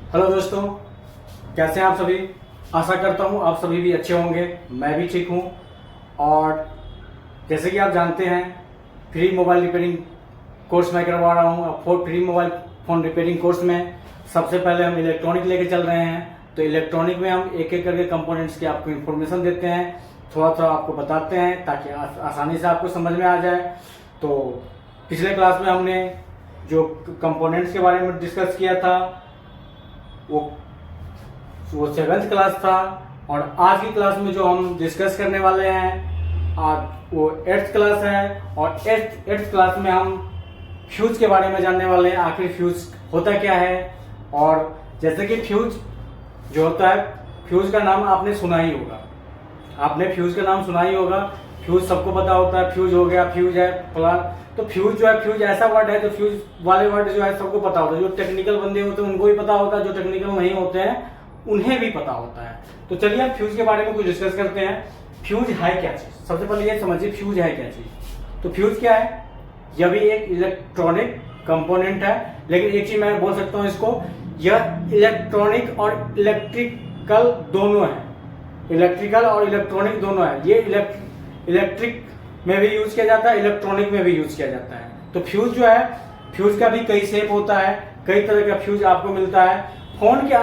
Hello दोस्तों, कैसे हैं आप सभी। आशा करता हूं आप सभी भी अच्छे होंगे। मैं भी ठीक हूं। और जैसे कि आप जानते हैं, फ्री मोबाइल रिपेयरिंग कोर्स मैं करवा रहा हूं। अब free mobile phone repairing course में सबसे पहले हम इलेक्ट्रॉनिक लेके चल रहे हैं। तो इलेक्ट्रॉनिक में हम एक एक करके कंपोनेंट्स की आपको इन्फॉर्मेशन देते हैं, थोड़ा थोड़ा आपको बताते हैं ताकि आसानी से आपको समझ में आ जाए। तो पिछले क्लास में हमने जो कंपोनेंट्स के बारे में डिस्कस किया था वो 7th क्लास था। और आज की क्लास में जो हम डिस्कस करने वाले हैं आज वो 8th क्लास है। और 8th क्लास में हम फ्यूज के बारे में जानने वाले हैं, आखिर फ्यूज होता क्या है। और जैसे कि फ्यूज जो होता है, फ्यूज का नाम आपने सुना ही होगा। आपने फ्यूज का नाम सुना ही होगा। फ्यूज सबको पता होता है, फ्यूज हो गया, फ्यूज है फलान। तो फ्यूज जो है, फ्यूज ऐसा वर्ड है, तो फ्यूज वाले वर्ड जो है सबको पता होता है। जो टेक्निकल बंदे होते हैं उनको भी पता होता है, जो टेक्निकल नहीं होते हैं उन्हें भी पता होता है। तो चलिए हम फ्यूज के बारे में कुछ डिस्कस करते हैं। फ्यूज है क्या चीज, सबसे पहले ये समझिए फ्यूज है क्या चीज। तो फ्यूज क्या है, यह भी एक इलेक्ट्रॉनिक कंपोनेंट है। लेकिन एक चीज मैं बोल सकता हूं इसको, यह इलेक्ट्रॉनिक और इलेक्ट्रिकल दोनों है। इलेक्ट्रिकल और इलेक्ट्रॉनिक दोनों है। ये इलेक्ट्रिक में भी यूज किया जाता है, इलेक्ट्रॉनिक में भी यूज किया जाता है। तो फ्यूज जो है, फ्यूज का भी कई शेप होता है, कई तरह का फ्यूज आपको मिलता है। फोन के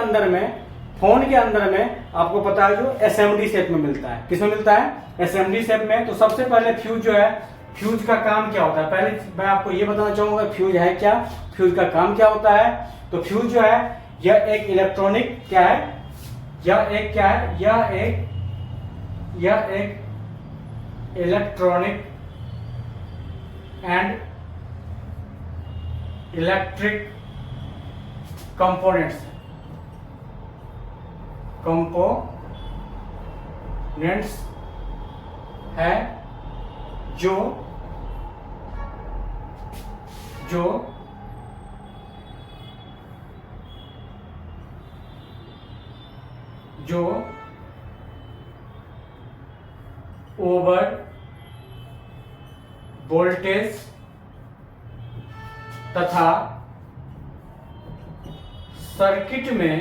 अंदर में आपको पता है जो एसएमडी शेप में मिलता है। किसमें मिलता है? एसएमडी शेप में। तो सबसे पहले फ्यूज जो है, फ्यूज का काम क्या होता है, पहले मैं आपको ये बताना चाहूंगा फ्यूज है क्या, फ्यूज का काम क्या होता है। तो फ्यूज जो है यह एक इलेक्ट्रॉनिक क्या है, यह एक क्या है, यह एक इलेक्ट्रॉनिक एंड इलेक्ट्रिक कंपोनेंट्स है जो ओवर वोल्टेज तथा सर्किट में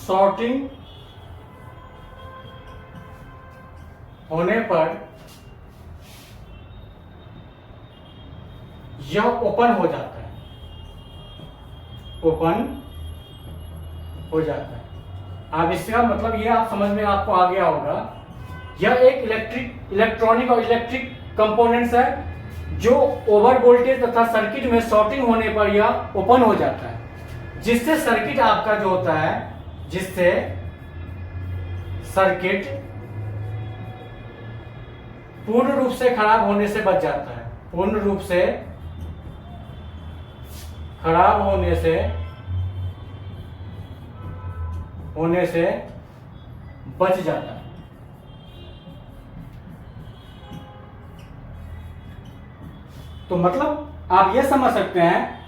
शॉर्टिंग होने पर यह ओपन हो जाता है, अब इसका मतलब ये आप समझ में आपको आ गया होगा। यह एक इलेक्ट्रॉनिक और इलेक्ट्रिक कंपोनेंट्स है जो ओवर वोल्टेज तथा सर्किट में शॉर्टिंग होने पर यह ओपन हो जाता है, जिससे सर्किट आपका जो होता है, जिससे सर्किट पूर्ण रूप से खराब होने से बच जाता है, पूर्ण रूप से खराब होने से बच जाता है। तो मतलब आप ये समझ सकते हैं,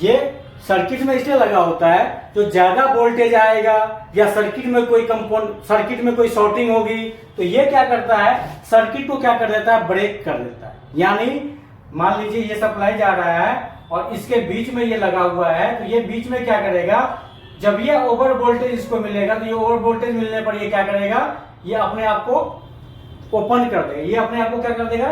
ये सर्किट में इसलिए लगा होता है जो ज्यादा वोल्टेज आएगा या सर्किट में कोई शॉर्टिंग होगी तो ये क्या करता है, सर्किट को क्या कर देता है, ब्रेक कर देता है। यानी मान लीजिए ये सप्लाई जा रहा है और इसके बीच में ये लगा हुआ है, तो ये बीच में क्या करेगा, जब ये ओवर वोल्टेज इसको मिलेगा तो ये ओवर वोल्टेज मिलने पर ये क्या करेगा, ये अपने आप को ओपन कर देगा। ये अपने आप को क्या कर देगा,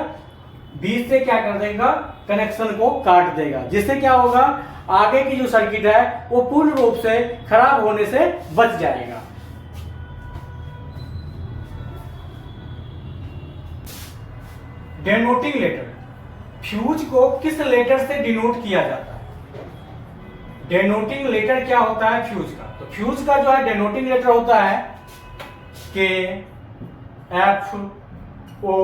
बीच से क्या कर देगा, कनेक्शन को काट देगा, जिससे क्या होगा, आगे की जो सर्किट है वो पूर्ण रूप से खराब होने से बच जाएगा। डिनोटिंग लेटर, फ्यूज को किस लेटर से डिनोट किया जाता है। डिनोटिंग लेटर क्या होता है फ्यूज का, तो फ्यूज का जो है डिनोटिंग लेटर होता है के, एफ, ओ,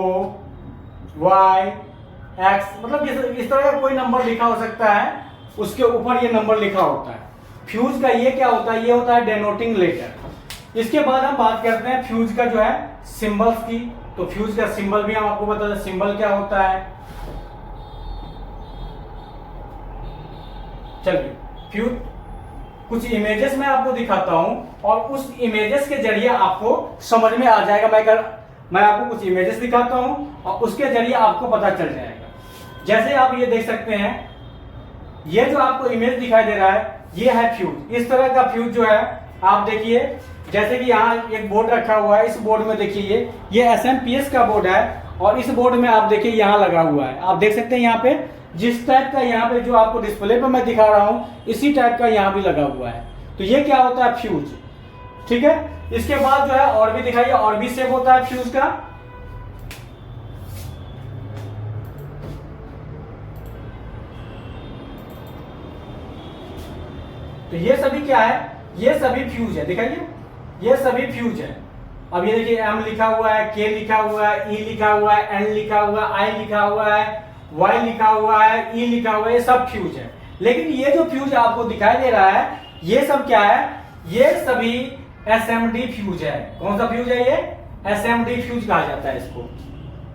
वाई, एक्स, मतलब इस तरह का कोई नंबर लिखा हो सकता है, उसके ऊपर ये नंबर लिखा होता है। फ्यूज का ये क्या होता है, ये होता है डिनोटिंग लेटर। इसके बाद हम बात करते हैं फ्यूज का जो है सिंबल्स की। तो फ्यूज का सिंबल भी हम आपको बता दें, सिंबल क्या होता है। चलिए फ्यूज कुछ इमेजेस मैं आपको दिखाता हूं और उस इमेजेस के जरिए आपको समझ में आ जाएगा। मैं आपको कुछ इमेजेस दिखाता हूं और उसके जरिए आपको पता चल जाएगा। जैसे आप ये देख सकते हैं, ये जो आपको इमेज दिखाई दे रहा है ये है फ्यूज। इस तरह का फ्यूज जो है आप देखिए, जैसे कि यहाँ एक बोर्ड रखा हुआ है, इस बोर्ड में देखिए ये SMPS का बोर्ड है और इस बोर्ड में आप देखिए यहाँ लगा हुआ है। आप देख सकते हैं यहाँ पे जिस टाइप का यहाँ पे जो आपको डिस्प्ले पे मैं दिखा रहा हूँ इसी टाइप का यहाँ भी लगा हुआ है। तो ये क्या होता है? फ्यूज। ठीक है, इसके बाद जो है और भी दिखाइए, और भी शेप होता है फ्यूज का। तो ये सभी क्या है? ये सभी फ्यूज है, दिखाइए ये सभी फ्यूज है। अब ये देखिए M लिखा हुआ है, K लिखा हुआ है, E लिखा हुआ है, N लिखा हुआ है, I लिखा हुआ है, Y लिखा हुआ है, E लिखा हुआ है, ये सब फ्यूज है। लेकिन ये जो फ्यूज आपको दिखाई दे रहा है ये सब क्या है? ये सभी SMD फ्यूज है। कौन सा फ्यूज है? ये SMD फ्यूज कहा जाता है इसको।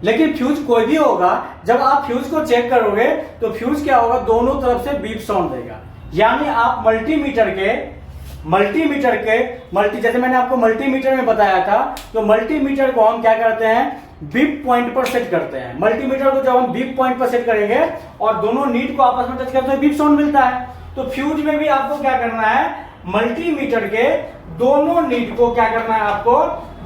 लेकिन फ्यूज कोई भी होगा, जब आप फ्यूज को चेक करोगे तो फ्यूज क्या होगा? दोनों तरफ से बीप साउंड देगा। यानी आप मल्टीमीटर के जैसे मैंने आपको मल्टीमीटर में बताया था, तो मल्टीमीटर को हम क्या करते हैं? बीप पॉइंट पर सेट करते हैं। मल्टीमीटर को जब हम बीप पॉइंट पर सेट करेंगे और दोनों नीड को आपस में टच करते हैं बीप साउंड मिलता है। तो फ्यूज में भी आपको क्या करना है? मल्टीमीटर के दोनों नीड को क्या करना है? आपको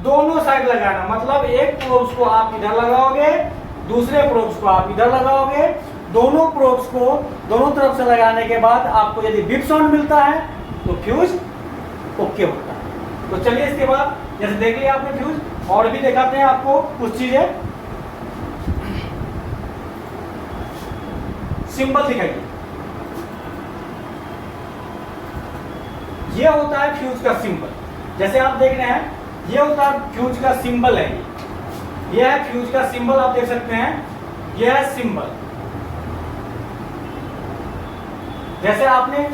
दोनों साइड लगाना। मतलब एक प्रोब्स को आप इधर लगाओगे, दूसरे प्रोब्स को आप इधर लगाओगे। दोनों प्रोब्स को दोनों तरफ से लगाने के बाद आपको यदि बीप साउंड मिलता है तो फ्यूज ओके होता है। तो चलिए इसके बाद जैसे देख लिया आपने फ्यूज, और भी दिखाते हैं आपको कुछ चीजें। सिंबल दिखाइए। ये होता है फ्यूज का सिंबल। जैसे आप देख रहे हैं ये होता है फ्यूज का सिंबल है। ये है फ्यूज का सिंबल, आप देख सकते हैं ये है सिंबल। जैसे आपने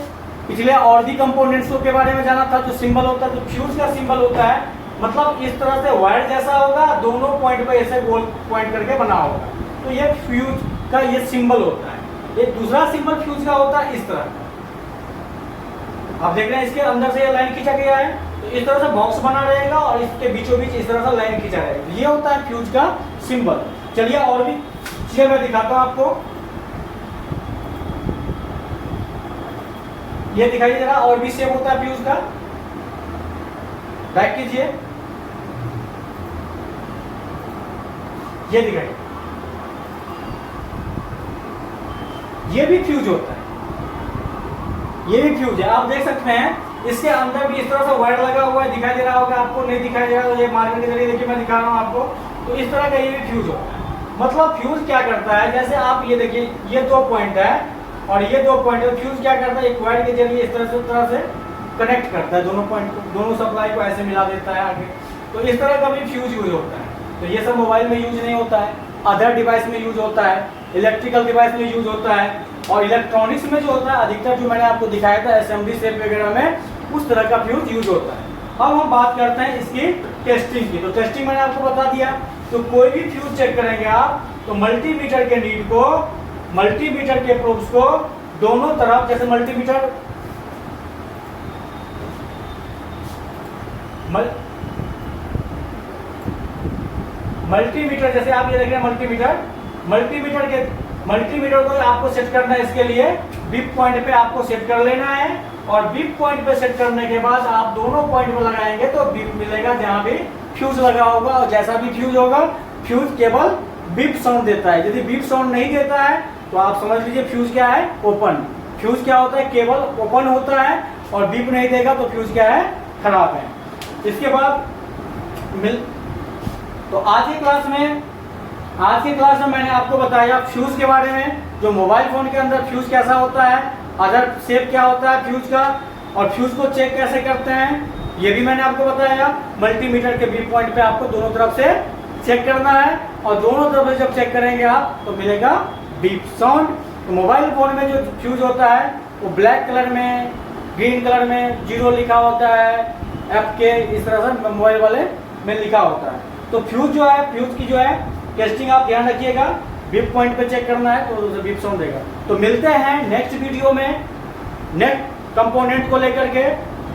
पिछले और भी कंपोनेंट्स के बारे में जाना था जो सिंबल होता है, तो फ्यूज का सिंबल होता है मतलब इस तरह से वायर जैसा होगा, दोनों पॉइंट पे ऐसे गोल पॉइंट करके बना होगा। तो ये फ्यूज का ये सिंबल होता है। एक दूसरा सिंबल फ्यूज का होता है इस तरह का, आप देख रहे हैं इसके अंदर से ये लाइन खींचा गया है, तो इस तरह से बॉक्स बना रहेगा और इसके बीचों बीच इस तरह से लाइन खींचा रहेगा। ये होता है फ्यूज का सिंबल। चलिए और भी चीजें मैं दिखाता हूं आपको। ये दिखाइए जरा, और भी शेप होता है फ्यूज का। बैक कीजिए, ये दिखाइए, ये भी फ्यूज होता है। ये भी फ्यूज है, आप देख सकते हैं इसके अंदर भी इस तरह से वायर लगा हुआ है, दिखाई दे रहा होगा आपको, नहीं दिखाई दे रहा तो ये मार्कर के जरिए देखिए मैं दिखा रहा हूं आपको। तो इस तरह का ये भी फ्यूज होता है। मतलब फ्यूज क्या करता है, जैसे आप ये देखिए ये दो पॉइंट है और ये दो पॉइंट है, फ्यूज क्या करता है एक वायर के जरिए इस तरह से कनेक्ट करता है दोनों पॉइंट को, दोनों सप्लाई को ऐसे मिला देता है आगे। तो इस तरह का भी फ्यूज यूज होता है। तो ये सब मोबाइल में यूज नहीं होता है, अदर डिवाइस में यूज होता है, इलेक्ट्रिकल डिवाइस में यूज होता है, और इलेक्ट्रॉनिक्स में जो होता है अधिकतर जो मैंने आपको दिखाया था असेंबली सेट वगैरह में उस तरह का फ्यूज यूज होता है। अब हम बात करते हैं इसकी टेस्टिंग की। तो टेस्टिंग मैंने आपको बता दिया। तो कोई भी फ्यूज चेक करेंगे आप तो मल्टीमीटर के नीड को, मल्टीमीटर के प्रोब्स को दोनों तरफ, जैसे मल्टीमीटर जैसे आप ये देख रहे हैं मल्टीमीटर को आपको सेट करना है। इसके लिए बीप पॉइंट पे आपको सेट कर लेना है और बीप पॉइंट पे सेट करने के बाद आप दोनों पॉइंट पे लगाएंगे तो बीप मिलेगा जहां भी फ्यूज लगा होगा, और जैसा भी फ्यूज होगा फ्यूज केवल बीप साउंड देता है। यदि बीप साउंड नहीं देता है तो आप समझ लीजिए फ्यूज क्या है? ओपन। फ्यूज क्या होता है? केवल ओपन होता है, और बीप नहीं देगा तो फ्यूज क्या है? खराब है। इसके बाद तो आज की क्लास में मैंने आपको बताया फ्यूज के बारे में, जो मोबाइल फोन के अंदर फ्यूज कैसा होता है, अदर शेप क्या होता है फ्यूज का, और फ्यूज को चेक कैसे करते हैं ये भी मैंने आपको बताया। मल्टीमीटर के बीप पॉइंट पे आपको दोनों तरफ से चेक करना है, और दोनों तरफ से जब चेक करेंगे आप तो मिलेगा बीप साउंड। तो मोबाइल फोन में जो फ्यूज होता है वो ब्लैक कलर में, ग्रीन कलर में 0 लिखा होता है, FK इस तरह से मोबाइल वाले में लिखा होता है। तो फ्यूज जो है, फ्यूज की जो है टेस्टिंग आप ध्यान रखिएगा, बीप पॉइंट पे चेक करना है तो उसे बीप साउंड देगा। तो मिलते हैं नेक्स्ट वीडियो में नेक्स्ट कंपोनेंट को लेकर के,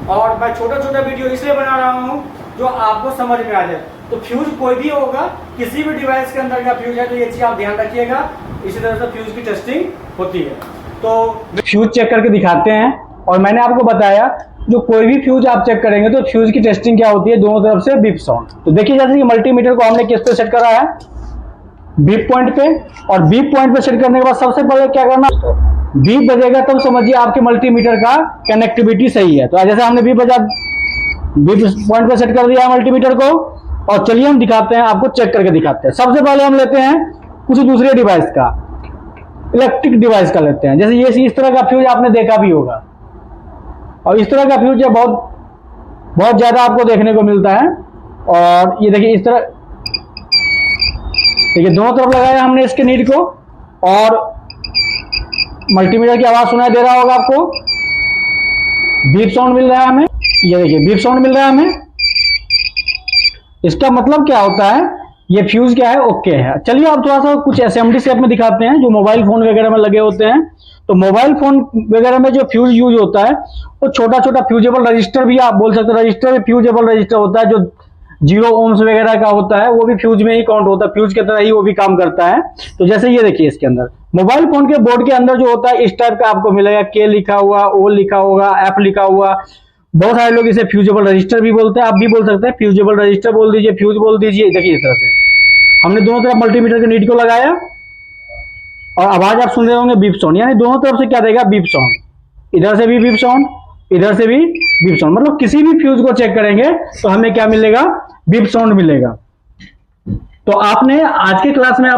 और मैं छोटा वीडियो इसलिए बना रहा हूँ जो आपको समझ में आ जाए। तो फ्यूज कोई भी होगा, किसी भी डिवाइस के अंदर का फ्यूज है तो ये चीज आप ध्यान रखिएगा। इसी तरह से फ्यूज की टेस्टिंग होती है। तो फ्यूज चेक करके दिखाते हैं। और मैंने आपको बताया जो कोई भी फ्यूज आप चेक करेंगे तो फ्यूज की टेस्टिंग क्या होती है, दोनों तरफ से बीप साउंड। तो देखिए जैसे कि मल्टीमीटर को हमने किस पे सेट करा है, बीप पॉइंट पे। और बीप पॉइंट पे सेट करने के बाद सबसे पहले क्या करना, बीप बजेगा तब समझिए आपके मल्टीमीटर का कनेक्टिविटी सही है। तो जैसे हमने बीप पॉइंट पे सेट कर दिया है मल्टीमीटर को, और चलिए हम दिखाते हैं, आपको चेक करके दिखाते हैं। सबसे पहले हम लेते हैं कुछ दूसरे डिवाइस का, इलेक्ट्रिक डिवाइस का लेते हैं। जैसे ये इस तरह का फ्यूज आपने देखा भी होगा, और इस तरह का फ्यूज है बहुत ज्यादा आपको देखने को मिलता है। और ये देखिए इस तरह, देखिए दोनों तरफ लगाया हमने इसके नीड को, और मल्टीमीटर की आवाज सुनाई दे रहा होगा आपको, बीप साउंड मिल रहा है हमें। ये देखिए बीप साउंड मिल रहा है हमें। इसका मतलब क्या होता है, ये फ्यूज क्या है, ओके है। चलिए अब थोड़ा सा कुछ असेंबली शेप में दिखाते हैं जो मोबाइल फोन वगैरह में लगे होते हैं। तो मोबाइल फोन वगैरह में जो फ्यूज यूज होता है वो छोटा छोटा फ्यूजेबल रजिस्टर भी आप बोल सकते हैं, रजिस्टर भी फ्यूजेबल रजिस्टर होता है, जो 0 ohms वगैरह का होता है, वो भी फ्यूज में ही काउंट होता है, फ्यूज की तरह ही वो भी काम करता है। तो जैसे ये देखिए इसके अंदर मोबाइल फोन के बोर्ड के अंदर जो होता है इस टाइप का आपको मिलेगा, के लिखा हुआ, ओ लिखा होगा, एफ लिखा हुआ। बहुत सारे लोग इसे फ्यूजेबल रजिस्टर भी बोलते हैं, आप भी बोल सकते हैं, फ्यूजेबल रजिस्टर बोल दीजिए, फ्यूज बोल दीजिए। देखिए इस तरह से हमने दोनों तरफ मल्टीमीटर के नीड को लगाया, और आवाज आप सुन रहे होंगे बीप साउंड, यानी दोनों तरफ से क्या देगा, बीप साउंड। इधर से भी बीप साउंड, इधर से भी बीप साउंड। मतलब किसी भी फ्यूज को चेक करेंगे तो हमें क्या मिलेगा, बीप साउंड मिलेगा। तो आपने आज के क्लास में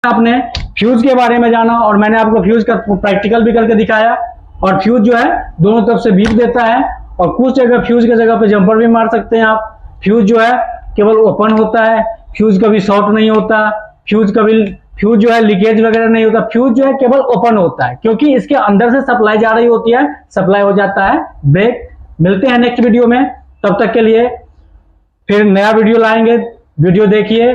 आपने फ्यूज के बारे में जाना, और मैंने आपको फ्यूज का प्रैक्टिकल भी करके दिखाया। और फ्यूज जो है दोनों तरफ से बीप देता है, और कुछ जगह फ्यूज की जगह पे जंपर भी मार सकते हैं आप। फ्यूज जो है केवल ओपन होता है, फ्यूज कभी शॉर्ट नहीं होता, फ्यूज जो है लीकेज वगैरह नहीं होता, फ्यूज जो है केवल ओपन होता है, क्योंकि इसके अंदर से सप्लाई जा रही होती है, सप्लाई हो जाता है ब्रेक। मिलते हैं नेक्स्ट वीडियो में, तब तक के लिए फिर नया वीडियो लाएंगे। वीडियो देखिए,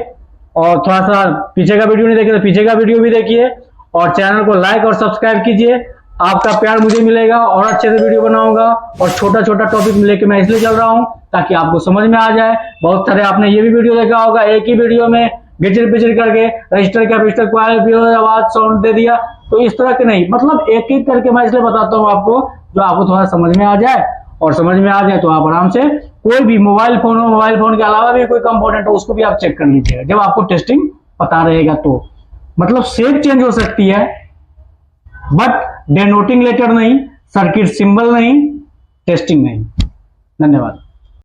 और थोड़ा सा पीछे का वीडियो नहीं देखे तो पीछे का वीडियो भी देखिए, और चैनल को लाइक और सब्सक्राइब कीजिए। आपका प्यार मुझे मिलेगा और अच्छे से वीडियो बनाऊंगा, और छोटा छोटा टॉपिक लेके मैं इसलिए चल रहा हूं ताकि आपको समझ में आ जाए। बहुत सारे आपने ये भी वीडियो देखा होगा, एक ही वीडियो में गिचर पिचर करके रजिस्टर कैपेसिटर कॉइल आवाज साउंड दे दिया। तो इस तरह के नहीं, मतलब एक एक करके मैं इसलिए बताता हूँ आपको, जो आपको थोड़ा समझ में आ जाए, और समझ में आ जाए तो आप आराम से कोई भी मोबाइल फोन हो, मोबाइल फोन के अलावा भी कोई कंपोनेंट हो, उसको भी आप चेक कर लीजिएगा जब आपको टेस्टिंग पता रहेगा। तो मतलब शेप चेंज हो सकती है, बट डेनोटिंग लेटर नहीं, सर्किट सिंबल नहीं, टेस्टिंग नहीं। धन्यवाद।